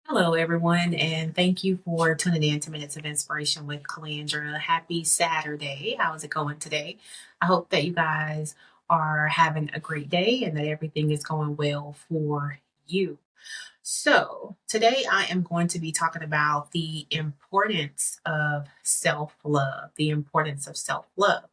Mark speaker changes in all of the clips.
Speaker 1: Hello, everyone, and thank you for tuning in to Minutes of Inspiration with Calandra. Happy Saturday. How's it going today? I hope that you guys are having a great day and that everything is going well for you. So, today I am going to be talking about the importance of self love, the importance of self love.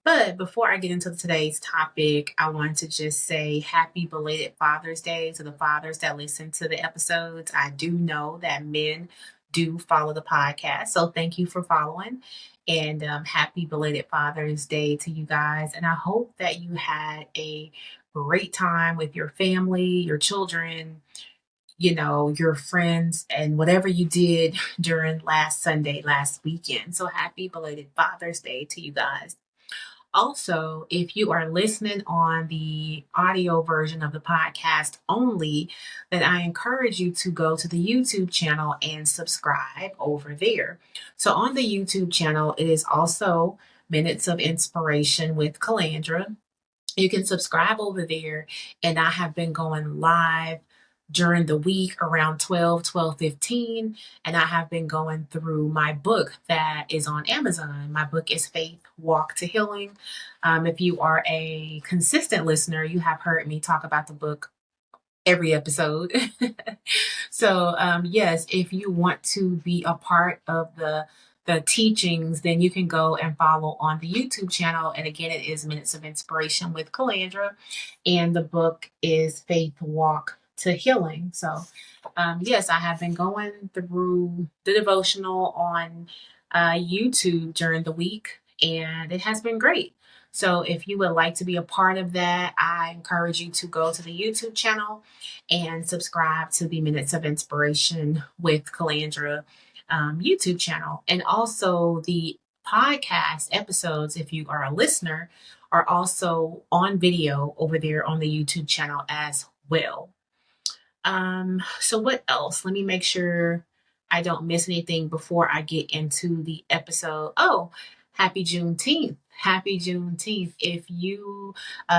Speaker 1: But before I get into today's topic, I want to just say happy belated Father's Day to the fathers that listen to the episodes. I do know that men do follow the podcast. So thank you for following. And happy belated Father's Day to you guys. And I hope that you had a great time with your family, your children, your friends, and whatever you did during last Sunday, last weekend. So happy belated Father's Day to you guys. Also, if you are listening on the audio version of the podcast only, then I encourage you to go to the YouTube channel and subscribe over there. So, on the YouTube channel, it is also Minutes of Inspiration with Calandra. You can subscribe over there, and I have been going live during the week around 12:15, and I have been going through my book that is on Amazon. My book is Faith Walk to Healing. If you are a consistent listener, you have heard me talk about the book every episode. Yes, if you want to be a part of the teachings, then you can go and follow on the YouTube channel. And again, it is Minutes of Inspiration with Calandra, and the book is Faith Walk to Healing. Yes, I have been going through the devotional on YouTube during the week, and it has been great. So if you would like to be a part of that, I encourage you to go to the YouTube channel and subscribe to the Minutes of Inspiration with Calandra YouTube channel. And also the podcast episodes, if you are a listener, are also on video over there on the YouTube channel as well. So what else? Let me make sure I don't miss anything before I get into the episode. Oh, happy Juneteenth. Happy Juneteenth. If you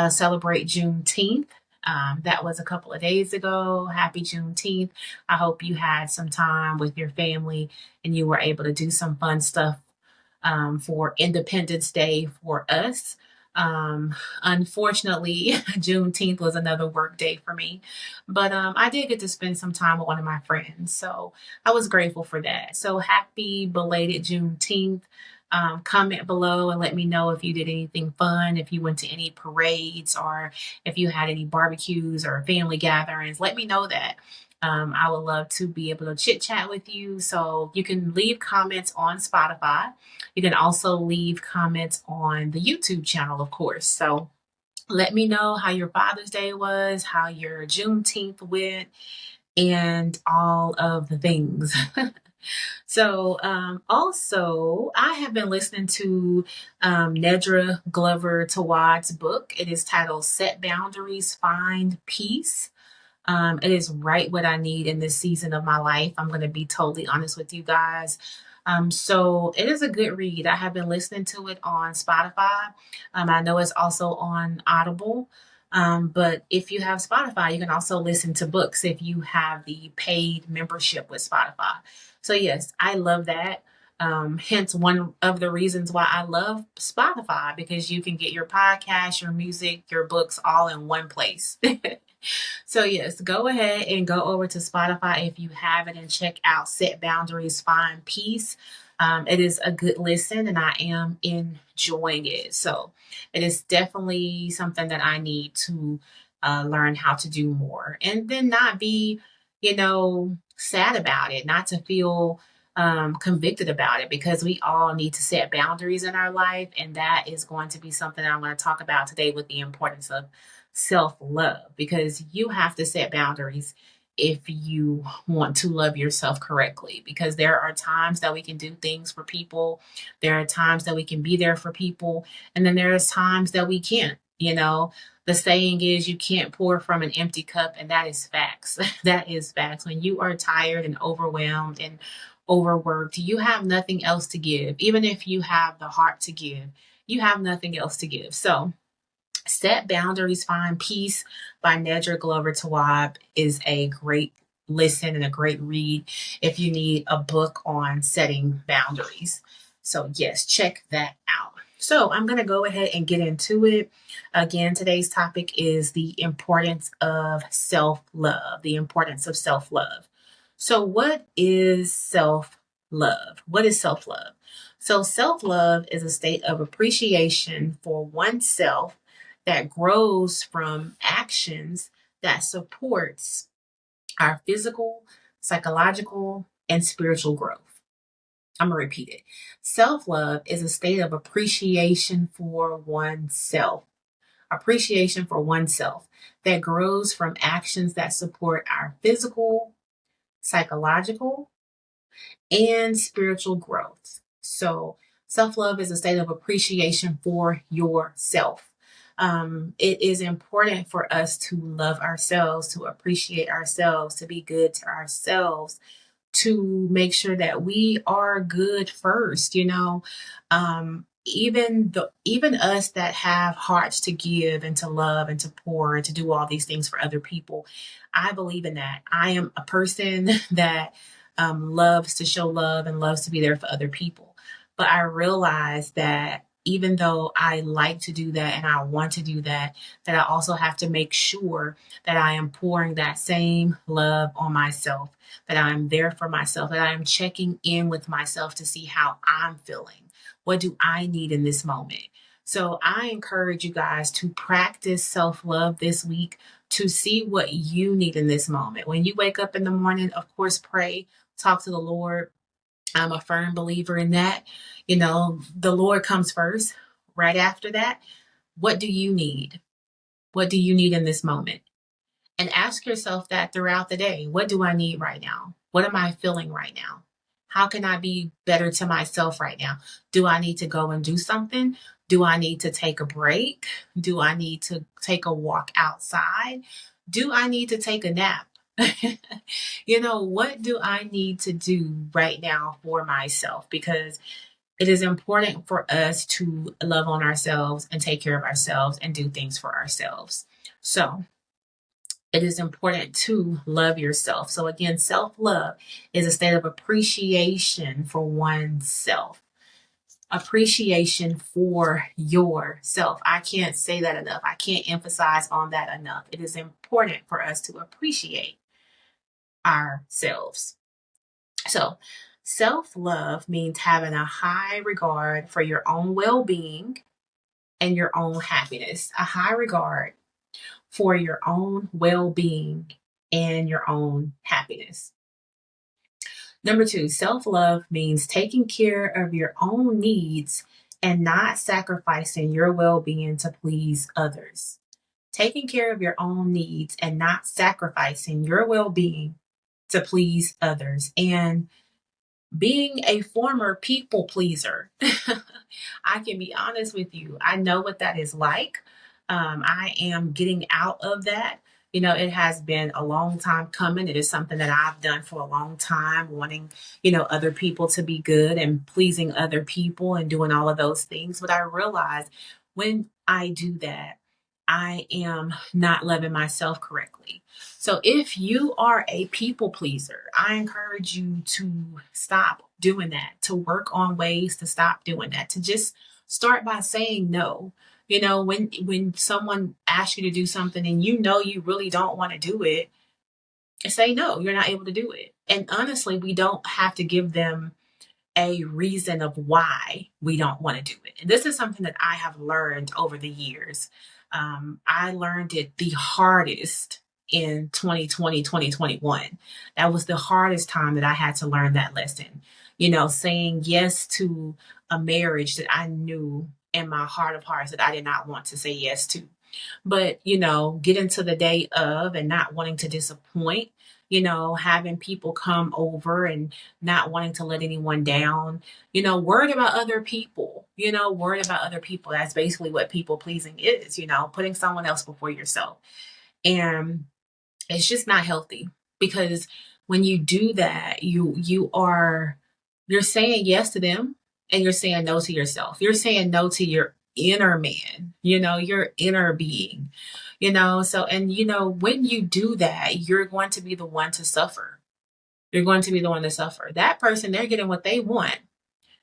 Speaker 1: celebrate Juneteenth, that was a couple of days ago. Happy Juneteenth. I hope you had some time with your family and you were able to do some fun stuff for Independence Day for us. Unfortunately, Juneteenth was another work day for me, but I did get to spend some time with one of my friends, so I was grateful for that. So happy belated Juneteenth. Comment below and let me know if you did anything fun, if you went to any parades, or if you had any barbecues or family gatherings. Let me know that. I would love to be able to chit chat with you. So you can leave comments on Spotify. You can also leave comments on the YouTube channel, of course. So let me know how your Father's Day was, how your Juneteenth went, and all of the things. Also, I have been listening to Nedra Glover Tawad's book. It is titled Set Boundaries, Find Peace. It is right what I need in this season of my life. I'm going to be totally honest with you guys. So it is a good read. I have been listening to it on Spotify. I know it's also on Audible. But if you have Spotify, you can also listen to books if you have the paid membership with Spotify. So yes, I love that. Hence one of the reasons why I love Spotify, because you can get your podcast, your music, your books all in one place. So yes, go ahead and go over to Spotify if you have it and check out Set Boundaries, Find Peace. It is a good listen and I am enjoying it. So it is definitely something that I need to learn how to do more, and then not be, sad about it, not to feel convicted about it, because we all need to set boundaries in our life. And that is going to be something I'm going to talk about today, with the importance of self-love, because you have to set boundaries if you want to love yourself correctly, because there are times that we can do things for people, there are times that we can be there for people, and then there's times that we can't. The saying is, you can't pour from an empty cup, and that is facts. That is facts. When you are tired and overwhelmed and overworked, you have nothing else to give. Even if you have the heart to give, you have nothing else to give. So Set Boundaries, Find Peace by Nedra Glover Tawab is a great listen and a great read if you need a book on setting boundaries. So, yes, check that out. So, I'm going to go ahead and get into it. Again, today's topic is the importance of self love. The importance of self love. So, what is self love? What is self love? So, self love is a state of appreciation for oneself that grows from actions that supports our physical, psychological, and spiritual growth. I'm going to repeat it. Self love is a state of appreciation for oneself. Appreciation for oneself that grows from actions that support our physical, psychological, and spiritual growth. So, self love is a state of appreciation for yourself. It is important for us to love ourselves, to appreciate ourselves, to be good to ourselves, to make sure that we are good first. Even us that have hearts to give and to love and to pour and to do all these things for other people, I believe in that. I am a person that loves to show love and loves to be there for other people, but I realize that even though I like to do that and I want to do that, that I also have to make sure that I am pouring that same love on myself, that I'm there for myself, that I'm checking in with myself to see how I'm feeling. What do I need in this moment? So I encourage you guys to practice self love this week to see what you need in this moment. When you wake up in the morning, of course, pray, talk to the Lord. I'm a firm believer in that. The Lord comes first. Right after that, what do you need? What do you need in this moment? And ask yourself that throughout the day. What do I need right now? What am I feeling right now? How can I be better to myself right now? Do I need to go and do something? Do I need to take a break? Do I need to take a walk outside? Do I need to take a nap? What do I need to do right now for myself? Because it is important for us to love on ourselves and take care of ourselves and do things for ourselves. So, it is important to love yourself. So, again, self love is a state of appreciation for oneself, appreciation for yourself. I can't say that enough. I can't emphasize on that enough. It is important for us to appreciate ourselves. So, self love means having a high regard for your own well being and your own happiness, a high regard for your own well being and your own happiness. Number two, self love means taking care of your own needs and not sacrificing your well being to please others. Taking care of your own needs and not sacrificing your well being to please others. And being a former people pleaser, I can be honest with you. I know what that is like. I am getting out of that. It has been a long time coming. It is something that I've done for a long time, wanting, other people to be good and pleasing other people and doing all of those things. But I realize when I do that, I am not loving myself correctly. So if you are a people pleaser, I encourage you to stop doing that, to work on ways to stop doing that, to just start by saying no. When someone asks you to do something and you really don't want to do it, say no, you're not able to do it. And honestly, we don't have to give them a reason of why we don't want to do it. And this is something that I have learned over the years. I learned it the hardest in 2020, 2021. That was the hardest time that I had to learn that lesson. Saying yes to a marriage that I knew in my heart of hearts that I did not want to say yes to. But, getting to the day of and not wanting to disappoint, having people come over and not wanting to let anyone down, worried about other people, worried about other people. That's basically what people pleasing is, putting someone else before yourself. And it's just not healthy because when you do that, you're saying yes to them and you're saying no to yourself. You're saying no to your inner man, your inner being. So, and when you do that, you're going to be the one to suffer. You're going to be the one to suffer. That person, they're getting what they want.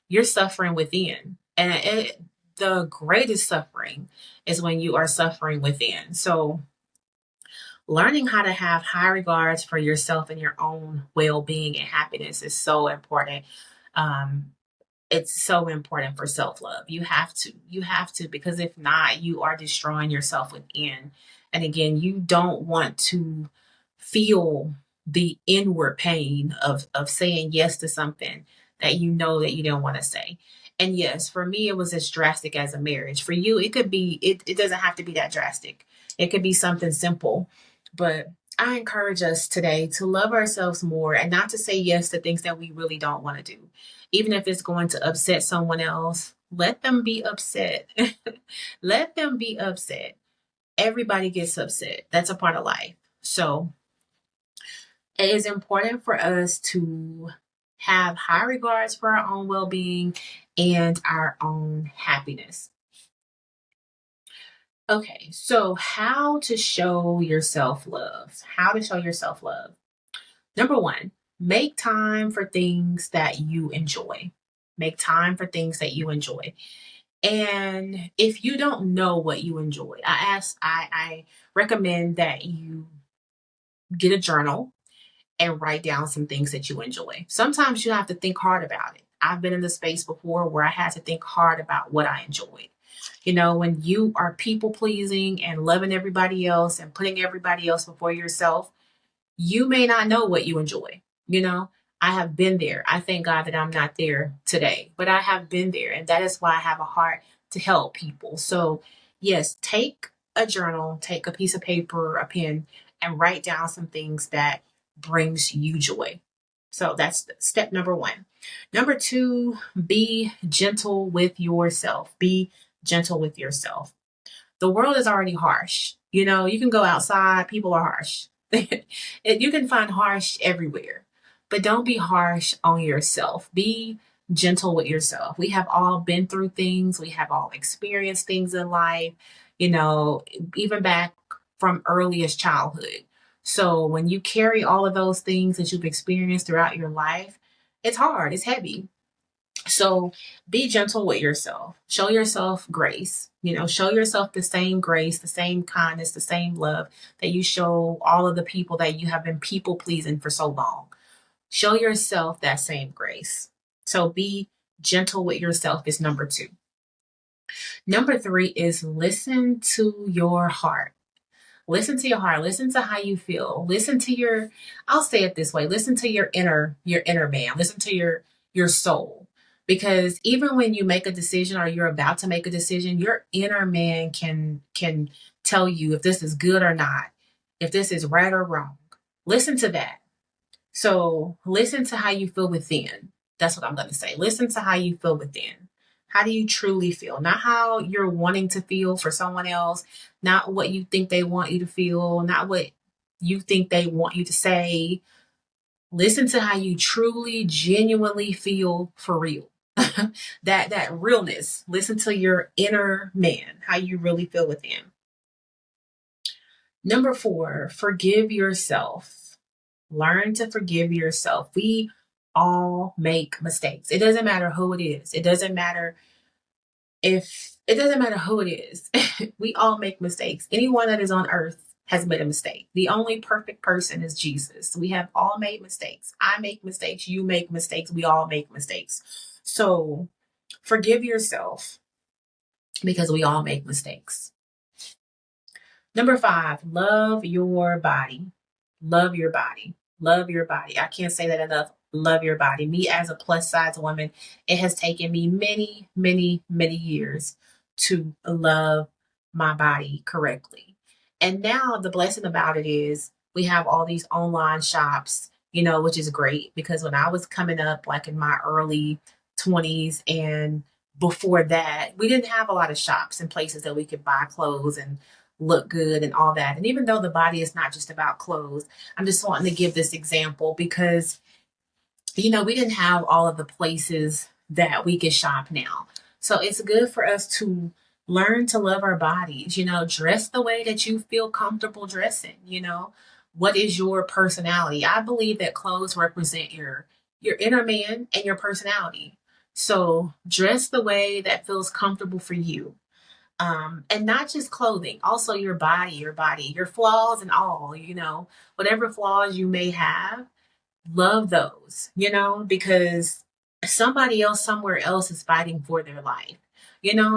Speaker 1: You're suffering within. And the greatest suffering is when you are suffering within. So, learning how to have high regards for yourself and your own well being and happiness is so important. Um, it's so important for self-love. You have to, because if not, you are destroying yourself within. And again, you don't want to feel the inward pain of saying yes to something that you know that you don't want to say. And yes, for me it was as drastic as a marriage. For you it could be, it doesn't have to be that drastic. It could be something simple. But I encourage us today to love ourselves more and not to say yes to things that we really don't want to do. Even if it's going to upset someone else, let them be upset. Let them be upset. Everybody gets upset. That's a part of life. So it is important for us to have high regards for our own well being and our own happiness. Okay, so how to show yourself love? How to show yourself love? Number one, make time for things that you enjoy. Make time for things that you enjoy. And if you don't know what you enjoy, I recommend that you get a journal and write down some things that you enjoy. Sometimes you have to think hard about it. I've been in the space before where I had to think hard about what I enjoyed. When you are people pleasing and loving everybody else and putting everybody else before yourself, you may not know what you enjoy. You know, I have been there. I thank God that I'm not there today, but I have been there. And that is why I have a heart to help people. So, yes, take a journal, take a piece of paper, a pen, and write down some things that brings you joy. So that's step number one. Number two, be gentle with yourself. Be gentle with yourself. The world is already harsh. You can go outside, people are harsh. You can find harsh everywhere, but don't be harsh on yourself. Be gentle with yourself. We have all been through things, we have all experienced things in life, you know, even back from earliest childhood. So when you carry all of those things that you've experienced throughout your life, it's hard, it's heavy. So be gentle with yourself. Show yourself grace. Show yourself the same grace, the same kindness, the same love that you show all of the people that you have been people pleasing for so long. Show yourself that same grace. So be gentle with yourself is number two. Number three is listen to your heart. Listen to your heart. Listen to how you feel. Listen to I'll say it this way. Listen to your inner man. Listen to your soul. Because even when you make a decision or you're about to make a decision, your inner man can tell you if this is good or not, if this is right or wrong. Listen to that. So listen to how you feel within. That's what I'm going to say. Listen to how you feel within. How do you truly feel? Not how you're wanting to feel for someone else, not what you think they want you to feel, not what you think they want you to say. Listen to how you truly, genuinely feel for real. that realness. Listen to your inner man, how you really feel within. Number four, forgive yourself. Learn to forgive yourself. We all make mistakes. It doesn't matter who it is. It doesn't matter who it is. We all make mistakes. Anyone that is on earth has made a mistake. The only perfect person is Jesus. We have all made mistakes. I make mistakes. You make mistakes. We all make mistakes. So forgive yourself because we all make mistakes. Number five, love your body. Love your body. Love your body. I can't say that enough. Love your body. Me as a plus size woman, it has taken me many, many, many years to love my body correctly. And now the blessing about it is we have all these online shops, which is great because when I was coming up, like in my early 20s and before that, we didn't have a lot of shops and places that we could buy clothes and look good and all that. And even though the body is not just about clothes, I'm just wanting to give this example because, we didn't have all of the places that we can shop now. So it's good for us to learn to love our bodies, dress the way that you feel comfortable dressing, what is your personality? I believe that clothes represent your inner man and your personality. So dress the way that feels comfortable for you. And not just clothing, also your flaws and all, whatever flaws you may have, love those, because somebody else somewhere else is fighting for their life.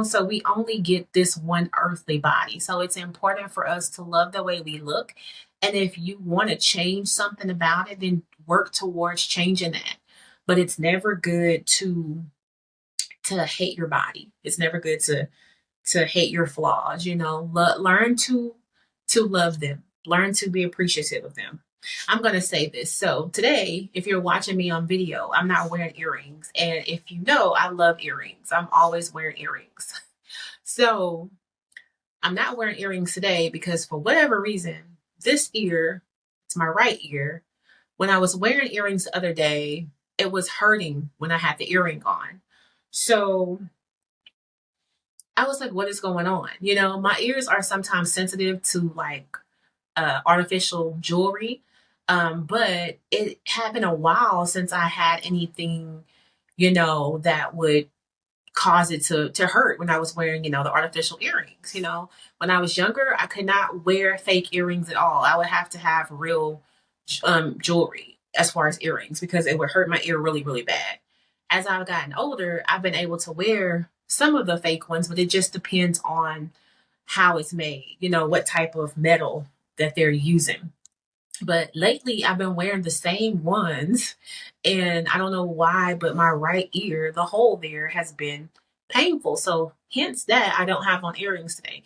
Speaker 1: So we only get this one earthly body. So it's important for us to love the way we look. And if you want to change something about it, then work towards changing that. But it's never good to hate your body. It's never good to hate your flaws. Learn to love them. Learn to be appreciative of them. I'm going to say this. So today, if you're watching me on video, I'm not wearing earrings. And if you know, I love earrings. I'm always wearing earrings. So I'm not wearing earrings today because for whatever reason, this ear, it's my right ear. When I was wearing earrings the other day, it was hurting when I had the earring on. So I was like, what is going on? My ears are sometimes sensitive to like artificial jewelry. But it had been a while since I had anything, that would cause it to hurt when I was wearing, the artificial earrings. When I was younger, I could not wear fake earrings at all. I would have to have real jewelry as far as earrings because it would hurt my ear really, really bad. As I've gotten older, I've been able to wear some of the fake ones, but it just depends on how it's made, what type of metal that they're using. But lately, I've been wearing the same ones, and I don't know why, but my right ear, the hole there, has been painful. So, hence that I don't have on earrings today.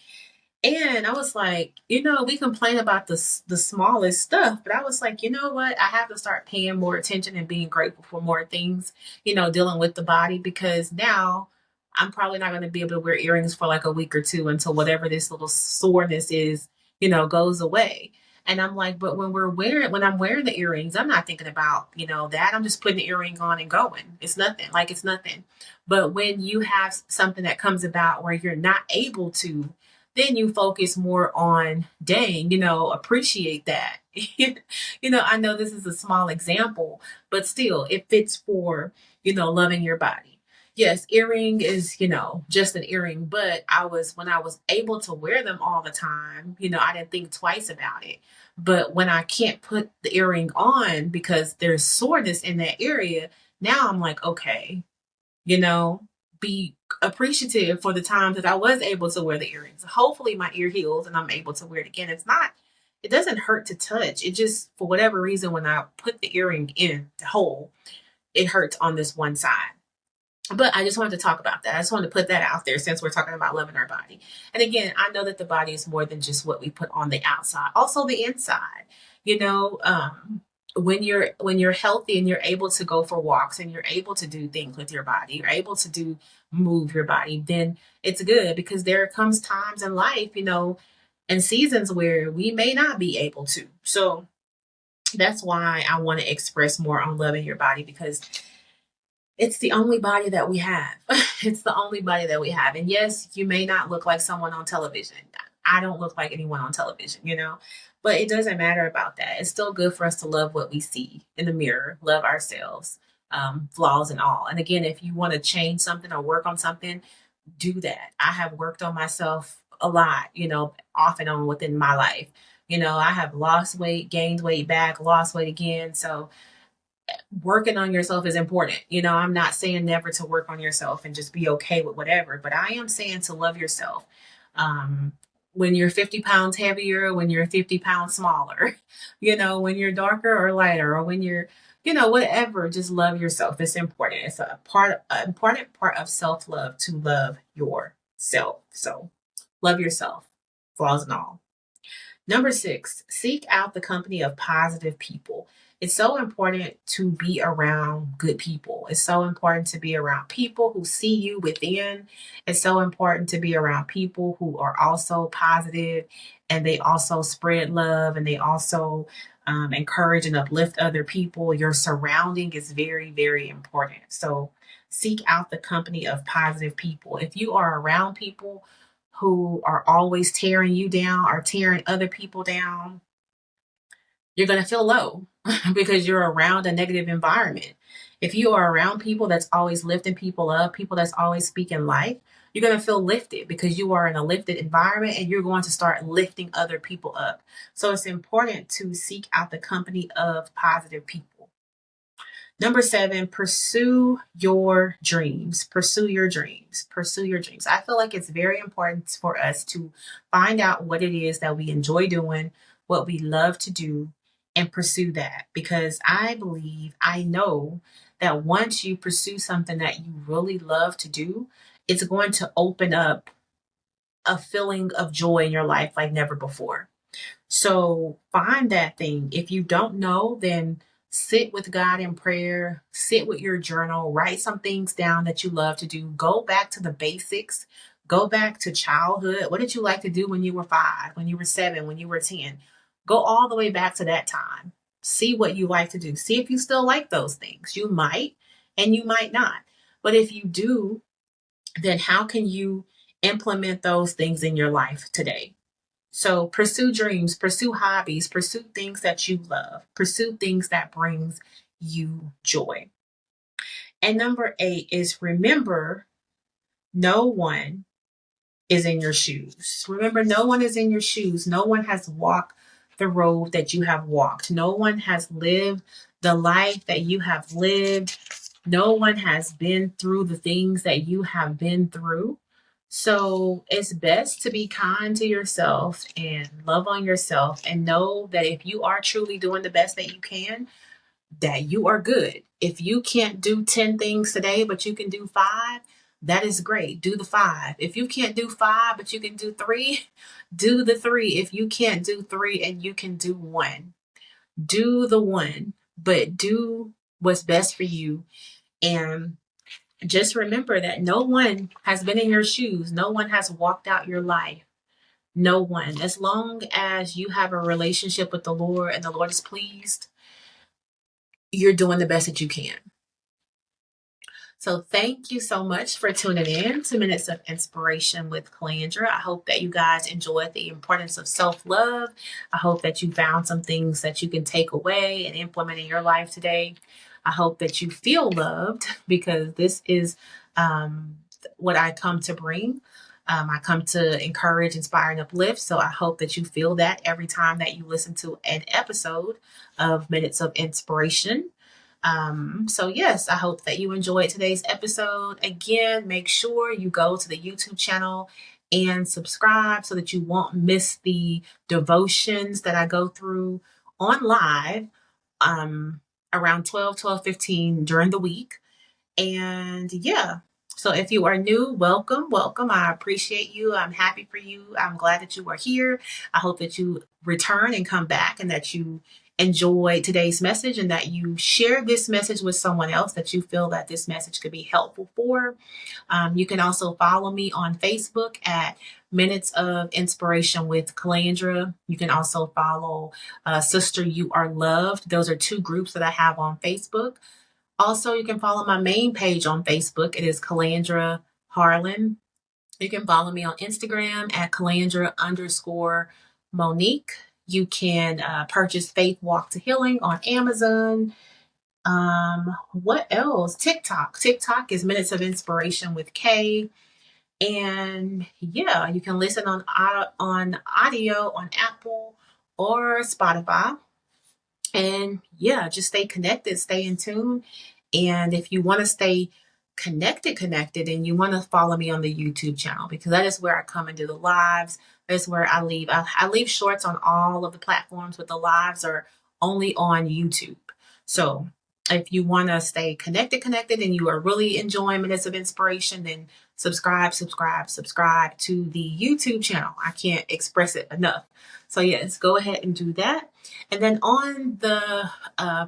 Speaker 1: And I was like, we complain about the smallest stuff, but I was like, you know what? I have to start paying more attention and being grateful for more things, dealing with the body because now I'm probably not going to be able to wear earrings for like a week or two until whatever this little soreness is, goes away. And I'm like, but when I'm wearing the earrings, I'm not thinking about, that. I'm just putting the earring on and going. It's nothing. Like it's nothing. But when you have something that comes about where you're not able to, then you focus more on, dang, appreciate that. I know this is a small example, but still, it fits for, loving your body. Yes, earring is, just an earring, but when I was able to wear them all the time, I didn't think twice about it. But when I can't put the earring on because there's soreness in that area, now I'm like, okay, you know, be appreciative for the times that I was able to wear the earrings. Hopefully my ear heals and I'm able to wear it again. It doesn't hurt to touch. It just, for whatever reason, when I put the earring in the hole, it hurts on this one side. But I just wanted to talk about that. I just wanted to put that out there since we're talking about loving our body. And again, I know that the body is more than just what we put on the outside, also the inside. You know, when you're healthy and you're able to go for walks and you're able to do things with your body, you're able to move your body, then it's good because there comes times in life, and seasons where we may not be able to. So that's why I want to express more on loving your body because it's the only body that we have. It's the only body that we have. And yes, you may not look like someone on television. I don't look like anyone on television, but it doesn't matter about that. It's still good for us to love what we see in the mirror, love ourselves, flaws and all. And again, if you want to change something or work on something, do that. I have worked on myself a lot, off and on within my life. I have lost weight, gained weight back, lost weight again. So working on yourself is important. I'm not saying never to work on yourself and just be okay with whatever, but I am saying to love yourself. When you're 50 pounds heavier, when you're 50 pounds smaller, when you're darker or lighter, or when you're, whatever, just love yourself. It's important. It's an important part of self-love to love yourself. So love yourself, flaws and all. Number 6, seek out the company of positive people. It's so important to be around good people. It's so important to be around people who see you within. It's so important to be around people who are also positive and they also spread love and they also encourage and uplift other people. Your surrounding is very, very important. So seek out the company of positive people. If you are around people who are always tearing you down or tearing other people down, you're going to feel low because you're around a negative environment. If you are around people that's always lifting people up, people that's always speaking life, you're going to feel lifted because you are in a lifted environment and you're going to start lifting other people up. So it's important to seek out the company of positive people. Number 7, pursue your dreams. Pursue your dreams. Pursue your dreams. I feel like it's very important for us to find out what it is that we enjoy doing, what we love to do, and pursue that. Because I know that once you pursue something that you really love to do, it's going to open up a feeling of joy in your life like never before. So find that thing. If you don't know, then sit with God in prayer, sit with your journal, write some things down that you love to do. Go back to the basics. Go back to childhood. What did you like to do when you were 5, when you were 7, when you were 10? Go all the way back to that time. See what you like to do. See if you still like those things. You might, and you might not. But if you do, then how can you implement those things in your life today? So pursue dreams, pursue hobbies, pursue things that you love, pursue things that brings you joy. And number 8 is remember no one is in your shoes. Remember, no one is in your shoes. No one has walked the road that you have walked. No one has lived the life that you have lived. No one has been through the things that you have been through. So it's best to be kind to yourself and love on yourself and know that if you are truly doing the best that you can, that you are good. If you can't do 10 things today, but you can do 5, that is great. Do the 5. If you can't do 5, but you can do 3, do the 3. If you can't do 3 and you can do 1, do the 1, but do what's best for you. And just remember that no one has been in your shoes. No one has walked out your life. No one. As long as you have a relationship with the Lord and the Lord is pleased, you're doing the best that you can. So thank you so much for tuning in to Minutes of Inspiration with Calandra. I hope that you guys enjoyed the importance of self-love. I hope that you found some things that you can take away and implement in your life today. I hope that you feel loved because this is what I come to bring. I come to encourage, inspire, and uplift. So I hope that you feel that every time that you listen to an episode of Minutes of Inspiration. So yes, I hope that you enjoyed today's episode. Again, make sure you go to the YouTube channel and subscribe so that you won't miss the devotions that I go through on live around 12:15 during the week. And yeah, so if you are new, welcome, welcome. I appreciate you. I'm happy for you. I'm glad that you are here. I hope that you return and come back and that you enjoy today's message and that you share this message with someone else that you feel that this message could be helpful for. You can also follow me on Facebook at Minutes of Inspiration with Calandra. You can also follow Sister You Are Loved. Those are 2 groups that I have on Facebook. Also, you can follow my main page on Facebook. It is Calandra Harlan. You can follow me on Instagram at Calandra_Monique. You can purchase Faith Walk to Healing on Amazon. What else? TikTok. TikTok is Minutes of Inspiration with K. And yeah, you can listen on audio on Apple or Spotify. And yeah, just stay connected, stay in tune. And if you want to stay connected, and you want to follow me on the YouTube channel, because that is where I come and do the lives. That's where I leave shorts on all of the platforms, but the lives are only on YouTube. So if you want to stay connected, and you are really enjoying Minutes of Inspiration, then subscribe to the YouTube channel. I can't express it enough. So yes, go ahead and do that. And then on the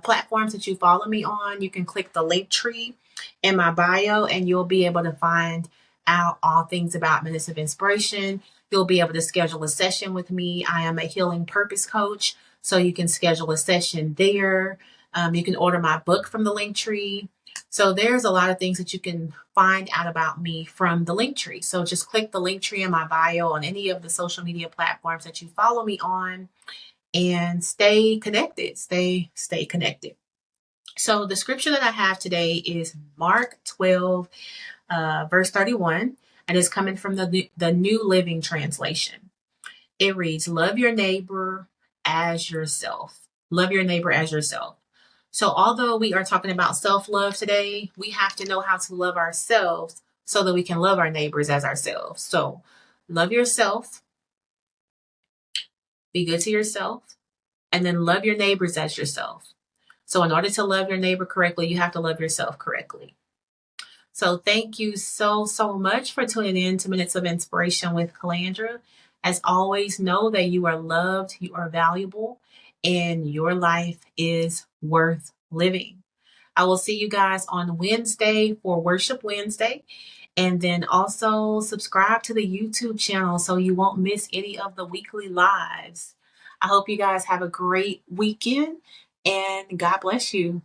Speaker 1: platforms that you follow me on, you can click the link tree in my bio and you'll be able to find out all things about Minutes of Inspiration. You'll be able to schedule a session with me. I am a healing purpose coach, so you can schedule a session there. You can order my book from the link tree. So there's a lot of things that you can find out about me from the link tree. So just click the link tree in my bio on any of the social media platforms that you follow me on, and stay connected. Stay connected. So the scripture that I have today is Mark 12, verse 31, and it's coming from the New Living Translation. It reads, love your neighbor as yourself. Love your neighbor as yourself. So although we are talking about self-love today, we have to know how to love ourselves so that we can love our neighbors as ourselves. So love yourself, be good to yourself, and then love your neighbors as yourself. So in order to love your neighbor correctly, you have to love yourself correctly. So thank you so much for tuning in to Minutes of Inspiration with Calandra. As always, know that you are loved, you are valuable, and your life is worth living. I will see you guys on Wednesday for Worship Wednesday. And then also subscribe to the YouTube channel so you won't miss any of the weekly lives. I hope you guys have a great weekend, and God bless you.